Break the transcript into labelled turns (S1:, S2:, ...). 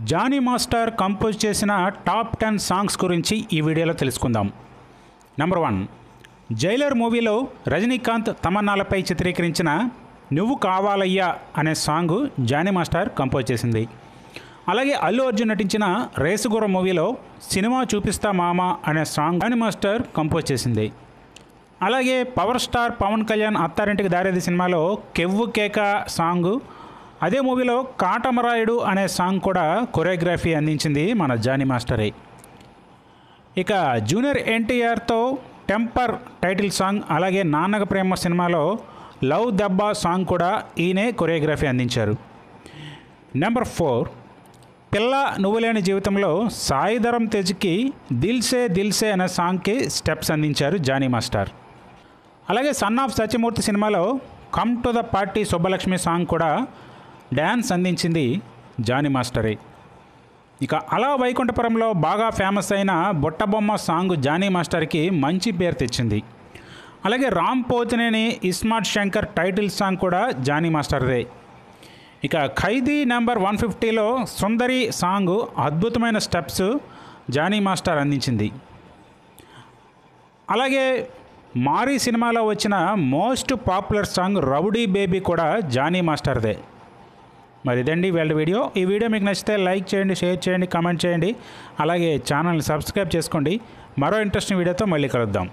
S1: Johnny master compose చేసిన top 10 songs గురించి ఈ వీడియోలో తెలుసుకుందాం. నెంబర్ 1, జైలర్ మూవీలో రజనీకాంత్ తమన్నాలపై చిత్రీకరించిన నువ్వు కావాలయ్యా అనే సాంగ్ జానీ మాస్టర్ కంపోజ్ చేసింది. అలాగే అల్లు అర్జున్ నటించిన రేసుగుర్ర మూవీలో సినిమా చూపిస్తా మామ అనే సాంగ్ జానీ మాస్టర్ కంపోజ్ చేసింది. అలాగే పవర్ స్టార్ పవన్ కళ్యాణ్ అత్తారింటికి దారేది సినిమాలో కెవ్వు కేక సాంగ్, అదే మూవీలో కాటమరాయుడు అనే సాంగ్ కూడా కొరియోగ్రఫీ అందించింది మన జానీ మాస్టరే. ఇక జూనియర్ ఎన్టీఆర్తో టెంపర్ టైటిల్ సాంగ్, అలాగే నాన్నగ ప్రేమ సినిమాలో లవ్ దెబ్బ సాంగ్ కూడా ఈయనే కొరియోగ్రఫీ అందించారు. నెంబర్ 4, పిల్ల నువ్వులేని జీవితంలో సాయిధరం తేజ్కి దిల్సే దిల్సే అనే సాంగ్కి స్టెప్స్ అందించారు జానీ మాస్టర్. అలాగే సన్ ఆఫ్ సత్యమూర్తి సినిమాలో come to the party Subbalakshmi song కూడా డ్యాన్స్ అందించింది జానీ మాస్టరే. ఇక అలా వైకుంఠపురంలో బాగా ఫేమస్ అయిన బుట్టబొమ్మ సాంగ్ జానీ మాస్టర్కి మంచి పేరు తెచ్చింది. అలాగే రామ్ పోతినేని ఇస్మార్ట్ శంకర్ టైటిల్ సాంగ్ కూడా జానీ మాస్టర్దే. ఇక ఖైదీ నెంబర్ 150లో సుందరి సాంగ్ అద్భుతమైన స్టెప్స్ జానీ మాస్టర్ అందించింది. అలాగే మారీ సినిమాలో వచ్చిన most popular song rowdy baby కూడా జానీ మాస్టర్దే. మరి ఇదండి వీళ్ళ వీడియో. ఈ వీడియో మీకు నచ్చితే లైక్ చేయండి, షేర్ చేయండి, కామెంట్ చేయండి. అలాగే ఛానల్ని సబ్స్క్రైబ్ చేసుకోండి. మరో ఇంట్రెస్టింగ్ వీడియోతో మళ్ళీ కలుద్దాం.